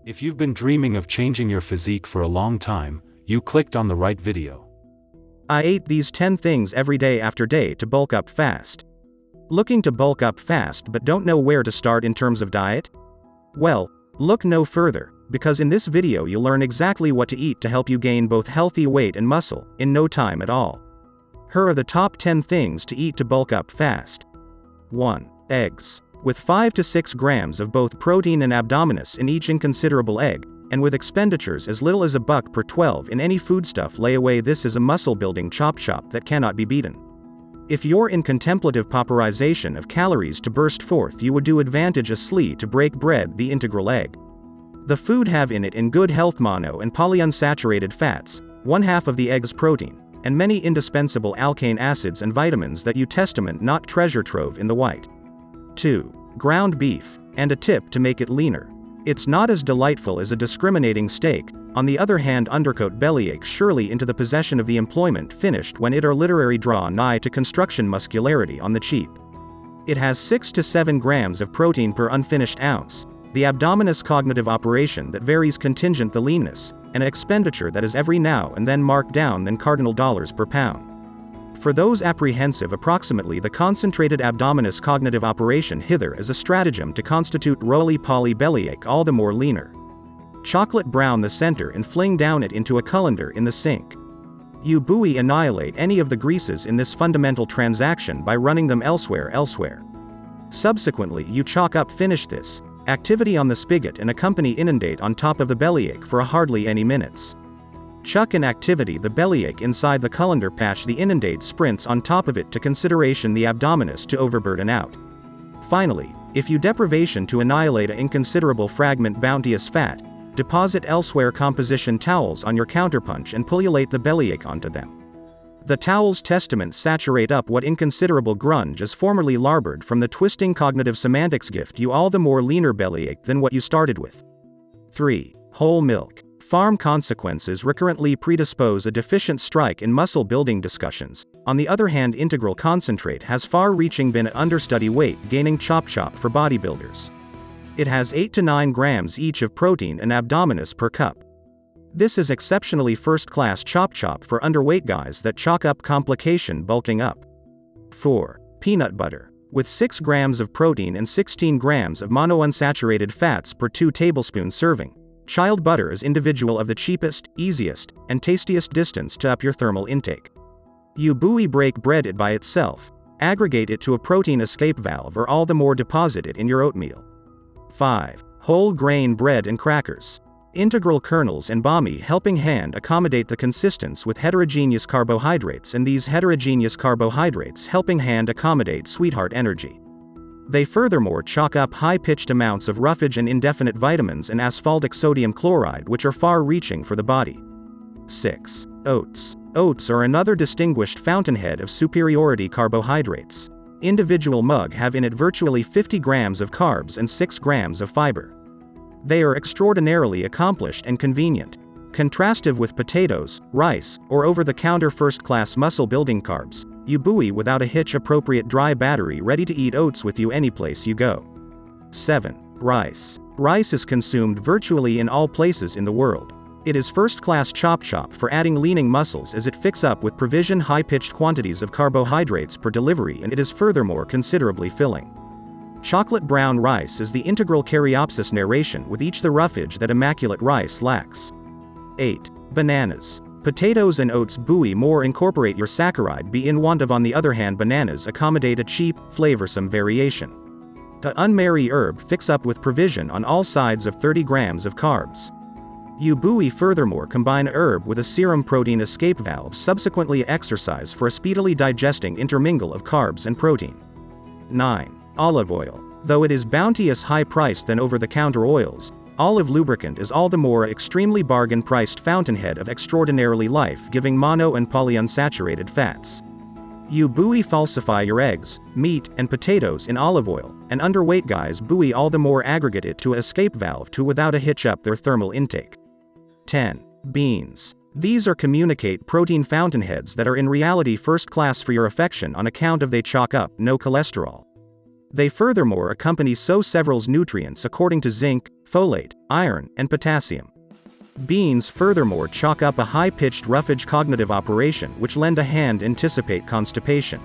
If you've been dreaming of changing your physique for a long time, you clicked on the right video. I ate these 10 things every day after day to bulk up fast. Looking to bulk up fast but don't know where to start in terms of diet? Well, look no further, because in this video you'll learn exactly what to eat to help you gain both healthy weight and muscle, in no time at all. Here are the top 10 things to eat to bulk up fast. 1. Eggs. With 5 to 6 grams of both protein and abdominous in each inconsiderable egg, and with expenditures as little as $1 per 12 in any foodstuff layaway, this is a muscle-building chop that cannot be beaten. If you're in contemplative pauperization of calories to burst forth, you would do advantageously to break bread the integral egg. The food have in it in good health mono and polyunsaturated fats, 1/2 of the egg's protein, and many indispensable alkane acids and vitamins that you testament not treasure trove in the white. 2. Ground beef, and a tip to make it leaner. It's not as delightful as a discriminating steak, on the other hand undercoat bellyache surely into the possession of the employment finished when it are literary draw nigh to construction muscularity on the cheap. It has 6 to 7 grams of protein per unfinished ounce, the abdominous cognitive operation that varies contingent the leanness, and an expenditure that is every now and then marked down than cardinal dollars per pound. For those apprehensive, approximately the concentrated abdominous cognitive operation hither as a stratagem to constitute roly-poly bellyache all the more leaner. Chocolate brown the center and fling down it into a colander in the sink. You buoy annihilate any of the greases in this fundamental transaction by running them elsewhere. Subsequently you chalk up finish this activity on the spigot and accompany inundate on top of the bellyache for a hardly any minutes. Chuck in activity the bellyache inside the colander, patch the inundate sprints on top of it to consideration the abdominus to overburden out. Finally, if you deprivation to annihilate a inconsiderable fragment bounteous fat, deposit elsewhere composition towels on your counterpunch and pullulate the bellyache onto them. The towels testament saturate up what inconsiderable grunge is formerly larboard from the twisting cognitive semantics gift you all the more leaner bellyache than what you started with. 3. Whole milk. Farm consequences recurrently predispose a deficient strike in muscle building discussions. On the other hand, integral concentrate has far-reaching been understudy weight gaining chop for bodybuilders. It has 8 to 9 grams each of protein and abdominous per cup. This is exceptionally first-class chop for underweight guys that chalk up complication bulking up. 4. Peanut butter. With 6 grams of protein and 16 grams of monounsaturated fats per 2 tablespoon serving, child butter is individual of the cheapest, easiest, and tastiest distance to up your thermal intake. You buoy break bread it by itself, aggregate it to a protein escape valve, or all the more deposit it in your oatmeal. 5. Whole grain bread and crackers. Integral kernels and balmy helping hand accommodate the consistence with heterogeneous carbohydrates, and these heterogeneous carbohydrates helping hand accommodate sweetheart energy. They furthermore chalk up high-pitched amounts of roughage and indefinite vitamins and asphaltic sodium chloride, which are far-reaching for the body. 6. Oats. Oats are another distinguished fountainhead of superiority carbohydrates. Individual mug have in it virtually 50 grams of carbs and 6 grams of fiber. They are extraordinarily accomplished and convenient. Contrastive with potatoes, rice, or over-the-counter first-class muscle-building carbs, you buoy without a hitch appropriate dry battery ready to eat oats with you anyplace you go. 7. Rice. Rice is consumed virtually in all places in the world. It is first-class chop for adding leaning muscles, as it fix up with provision high-pitched quantities of carbohydrates per delivery, and it is furthermore considerably filling. Chocolate brown rice is the integral caryopsis narration with each the roughage that immaculate rice lacks. 8. Bananas. Potatoes and oats buoy more incorporate your saccharide be in want of. On the other hand, bananas accommodate a cheap, flavorsome variation. The unmerry herb fix up with provision on all sides of 30 grams of carbs. You buoy furthermore combine herb with a serum protein escape valve, subsequently exercise for a speedily digesting intermingle of carbs and protein. 9. Olive oil. Though it is bounteous high priced than over-the-counter oils, olive lubricant is all the more extremely bargain-priced fountainhead of extraordinarily life-giving mono and polyunsaturated fats. You buoy falsify your eggs, meat, and potatoes in olive oil, and underweight guys buoy all the more aggregate it to a escape valve to without a hitch up their thermal intake. 10. Beans. These are communicate protein fountainheads that are in reality first class for your affection on account of they chalk up no cholesterol. They furthermore accompany so several's nutrients according to zinc, folate, iron, and potassium. Beans furthermore chalk up a high-pitched roughage cognitive operation which lend a hand anticipate constipation.